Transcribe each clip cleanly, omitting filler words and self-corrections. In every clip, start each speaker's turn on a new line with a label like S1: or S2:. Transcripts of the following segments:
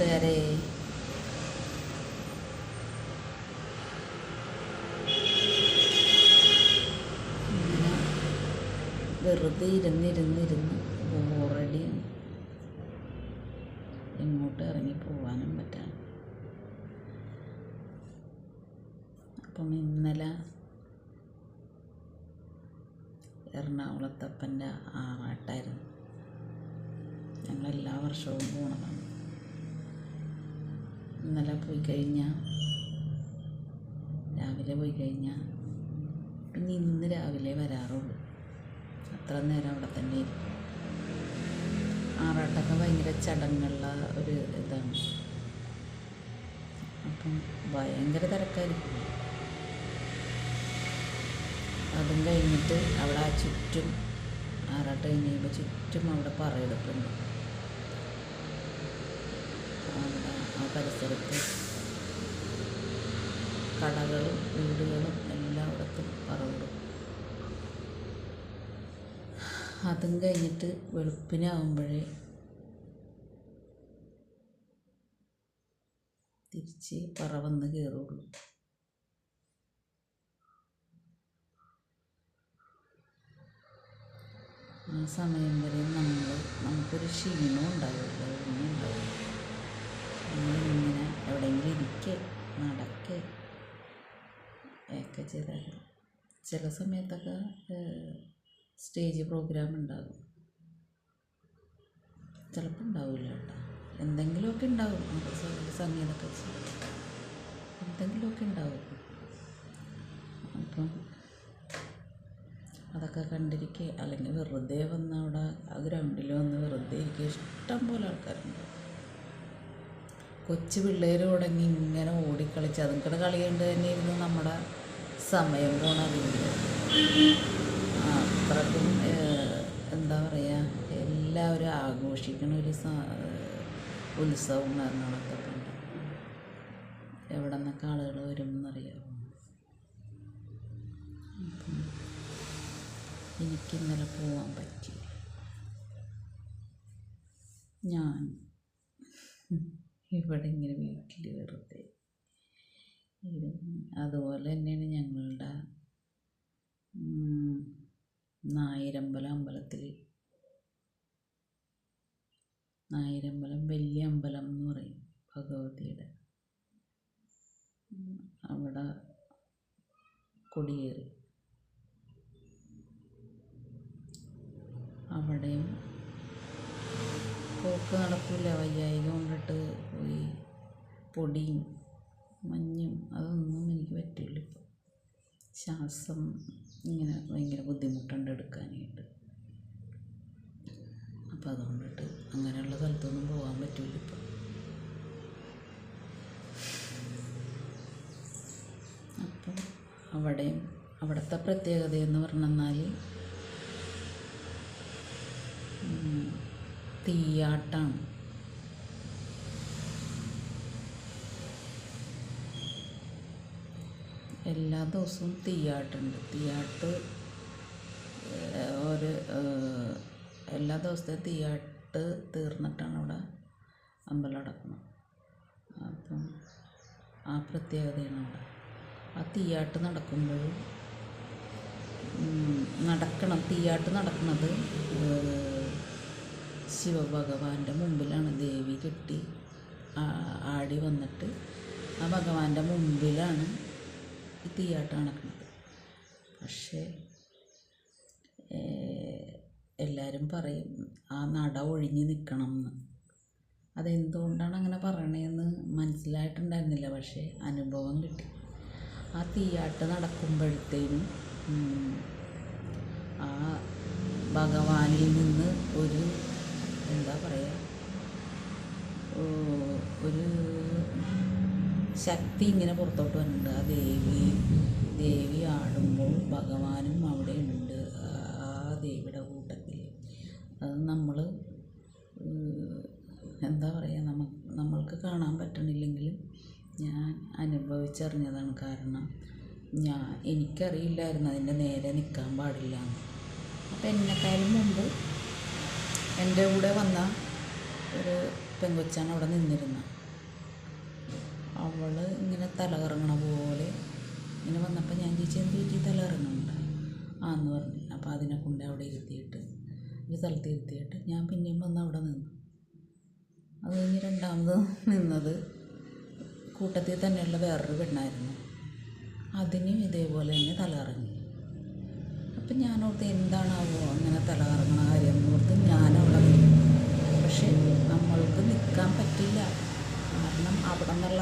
S1: കൂട്ടുകാരെ, ഇങ്ങനെ വെറുതെ ഇരുന്നിരുന്നിരുന്ന് ബോറടിയാണ്. എങ്ങോട്ട് ഇറങ്ങി പോകാനും പറ്റാൻ. അപ്പം ഇന്നലെ എറണാകുളത്തപ്പൻ്റെ ആറാട്ടായിരുന്നു. ഞങ്ങളെല്ലാ വർഷവും പോണതാണ്. ഇന്നലെ പോയി കഴിഞ്ഞാൽ, രാവിലെ പോയി കഴിഞ്ഞാൽ പിന്നെ ഇന്ന് രാവിലെ വരാറുള്ളൂ. അത്ര നേരം അവിടെ തന്നെ ഇരിക്കും. ആറാട്ടൊക്കെ ഭയങ്കര ചടങ്ങുള്ള ഒരു ഇതാണ്. അപ്പം ഭയങ്കര തിരക്കായിരിക്കും. അതും കഴിഞ്ഞിട്ട് അവിടെ ചുറ്റും ആറാട്ട് കഴിഞ്ഞ് കഴിയുമ്പോൾ ചുറ്റും അവിടെ പറയെടുപ്പുണ്ട്. അവിടെ ആ പരിസരത്ത് കടകളും വീടുകളും എല്ലായിടത്തും പറവിടും. അതും കഴിഞ്ഞിട്ട് വെളുപ്പിനാകുമ്പോഴേ തിരിച്ച് പറ വന്ന് കയറുള്ളൂ. ആ സമയം വരെ നമുക്കൊരു ക്ഷീണവും ഉണ്ടാവില്ല, ഒന്നും ഉണ്ടാവില്ല. നമ്മളിങ്ങനെ എവിടെയെങ്കിലും ഇരിക്കുക, നടക്കുക ഒക്കെ ചെയ്താൽ ചില സമയത്തൊക്കെ സ്റ്റേജ് പ്രോഗ്രാം ഉണ്ടാകും. ചിലപ്പോൾ ഉണ്ടാവില്ല കേട്ടോ, എന്തെങ്കിലുമൊക്കെ ഉണ്ടാവും. സംഗീതമൊക്കെ എന്തെങ്കിലുമൊക്കെ ഉണ്ടാവും. അപ്പം അതൊക്കെ കണ്ടിരിക്കുക, അല്ലെങ്കിൽ വെറുതെ വന്ന് അവിടെ ആ ഗ്രൗണ്ടിൽ വന്ന് വെറുതെ ഇരിക്കുക. ഇഷ്ടം പോലെ ആൾക്കാരുണ്ട്. കൊച്ചു പിള്ളേർ തുടങ്ങി ഇങ്ങനെ ഓടിക്കളിച്ച് അതുങ്ങളുടെ കളി കണ്ട് തന്നെ ഇരുന്ന് നമ്മുടെ സമയം പോണതില്ല. അത്രക്കും എന്താ പറയുക, എല്ലാവരും ആഘോഷിക്കണ ഒരു ഉത്സവം എറണാകുളത്തൊക്കെ ഉണ്ട്. എവിടെ നിന്നൊക്കെ ആളുകൾ വരും എന്നറിയാമോ? എനിക്കിന്നലെ പോകാൻ പറ്റി. ഞാൻ ഇവിടെ ഇങ്ങനെ വീട്ടിൽ വെറുതെ ഇരുന്ന്. അതുപോലെ തന്നെയാണ് ഞങ്ങളുടെ നായരമ്പലം അമ്പലത്തിൽ, നായരമ്പലം വലിയ അമ്പലം എന്ന് പറയും ഭഗവതിയുടെ. അവിടെ കൊടിയേറി. അവിടെയും പോക്ക് നടക്കില്ല. വയ്യായിക കൊണ്ടിട്ട് പോയി പൊടിയും മഞ്ഞും അതൊന്നും എനിക്ക് പറ്റില്ല. ഇപ്പോൾ ശ്വാസം ഇങ്ങനെ ഭയങ്കര ബുദ്ധിമുട്ടുണ്ട് എടുക്കാനായിട്ട്. അപ്പം അതുകൊണ്ടിട്ട് അങ്ങനെയുള്ള സ്ഥലത്തൊന്നും പോകാൻ പറ്റില്ല ഇപ്പം. അപ്പം അവിടുത്തെ പ്രത്യേകത എന്ന് പറഞ്ഞാൽ തീയാട്ടാണ്. എല്ലാ ദിവസവും തീയാട്ടുണ്ട്. തീയാട്ട് എല്ലാ ദിവസത്തെ തീയാട്ട് തീർന്നിട്ടാണ് അവിടെ അമ്പലം അടക്കുന്നത്. അപ്പം ആ പ്രത്യേകതയാണ് അവിടെ. ആ തീയാട്ട് നടക്കുമ്പോൾ തീയാട്ട് നടക്കുന്നത് ശിവഭഗവാന്റെ മുമ്പിലാണ്. ദേവി കെട്ടി ആടി വന്നിട്ട് ആ ഭഗവാന്റെ മുമ്പിലാണ് ഈ തീയാട്ട് നടക്കുന്നത്. പക്ഷേ എല്ലാവരും പറയും ആ നട ഒഴിഞ്ഞ് നിൽക്കണം എന്ന്. അതെന്തുകൊണ്ടാണ് അങ്ങനെ പറയണതെന്ന് മനസ്സിലായിട്ടുണ്ടായിരുന്നില്ല. പക്ഷേ അനുഭവം കിട്ടി. ആ തീയാട്ട് നടക്കുമ്പോഴത്തേനും ആ ഭഗവാനിൽ നിന്ന് ഒരു എന്താ പറയുക, ഒരു ശക്തി ഇങ്ങനെ പുറത്തോട്ട് വരുന്നുണ്ട്. ആ ദേവി ആടുമ്പോൾ ഭഗവാനും അവിടെ ഉണ്ട്, ആ ദേവിയുടെ കൂട്ടത്തിൽ. അത് നമ്മൾ എന്താ പറയുക, നമ്മൾക്ക് കാണാൻ പറ്റണില്ലെങ്കിലും ഞാൻ അനുഭവിച്ചറിഞ്ഞതാണ്. കാരണം എനിക്കറിയില്ലായിരുന്നു അതിൻ്റെ നേരെ നിൽക്കാൻ പാടില്ല എന്ന്. അപ്പം എന്നെക്കാളും മുമ്പ് എൻ്റെ കൂടെ വന്ന ഒരു പെങ്കൊച്ചാണ് അവിടെ നിന്നിരുന്നത്. അവൾ ഇങ്ങനെ തലകറങ്ങണ പോലെ ഇങ്ങനെ വന്നപ്പോൾ ഞാൻ ചോദിച്ചു എന്ത് പറ്റി തലകറങ്ങുന്നുണ്ട് എന്ന് പറഞ്ഞു. അപ്പോൾ അതിനെ കൊണ്ട് അവിടെ ഇരുത്തിയിട്ട് ഒരു സ്ഥലത്ത് ഇരുത്തിയിട്ട് ഞാൻ പിന്നെയും വന്ന് അവിടെ നിന്നു. അത് കഴിഞ്ഞ് രണ്ടാമത് നിന്നത് കൂട്ടത്തിൽ തന്നെയുള്ള വേറൊരു പെണ്ണായിരുന്നു. അതിനും ഇതേപോലെ തന്നെ തലകറങ്ങി. അപ്പം ഞാനോർത്ത് എന്താണാവോ അങ്ങനെ തലകറങ്ങണ കാര്യം എന്നോർത്ത് ഞാനവിടെ നിന്നു. പക്ഷേ നമ്മൾക്ക് നിൽക്കാൻ പറ്റില്ല. കാരണം അവിടെ നിന്നുള്ള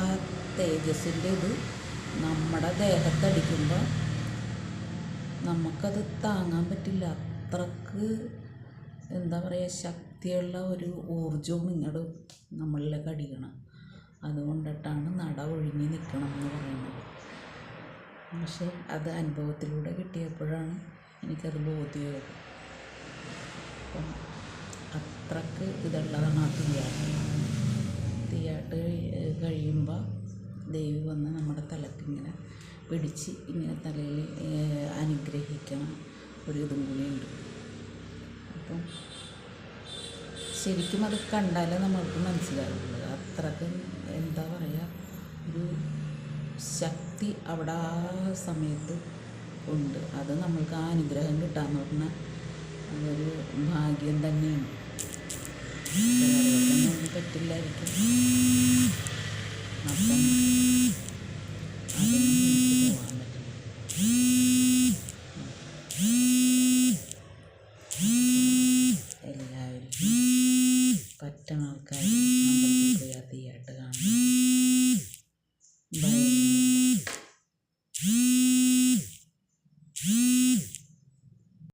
S1: തേജസ്സിൻ്റെ ഇത് നമ്മുടെ ദേഹത്തടിക്കുമ്പോൾ നമുക്കത് താങ്ങാൻ പറ്റില്ല. അത്രക്ക് എന്താ പറയുക, ശക്തിയുള്ള ഒരു ഊർജവും ഇങ്ങോട്ട് നമ്മളിലേക്ക് അടിക്കണം. അതുകൊണ്ടിട്ടാണ് നട ഒഴിഞ്ഞ് നിൽക്കണം എന്ന് പറയുന്നത്. പക്ഷേ അത് അനുഭവത്തിലൂടെ കിട്ടിയപ്പോഴാണ് എനിക്കത് ബോധ്യമായത്. അപ്പം അത്രക്ക് ഇതുള്ളതാണ് ആ തീയാട്ട് കഴിയുമ്പോൾ ദേവി വന്ന് നമ്മുടെ തലക്കിങ്ങനെ പിടിച്ച് ഇങ്ങനെ തലയിൽ അനുഗ്രഹിക്കണ ഒരു ഇതും കൂടിയുണ്ട്. അപ്പം ശരിക്കും അത് കണ്ടാലേ നമ്മൾക്ക് മനസ്സിലാവുള്ളൂ. അത്രക്ക് എന്താ പറയുക, ഒരു ശക്തി അവിടെ ആ സമയത്ത് ഉണ്ട്. അത് നമ്മൾക്ക് ആ അനുഗ്രഹം കിട്ടാന്ന് പറഞ്ഞാൽ അതൊരു ഭാഗ്യം തന്നെയാണ്. ചിലർക്കൊന്നും പറ്റില്ലായിരിക്കും. അപ്പം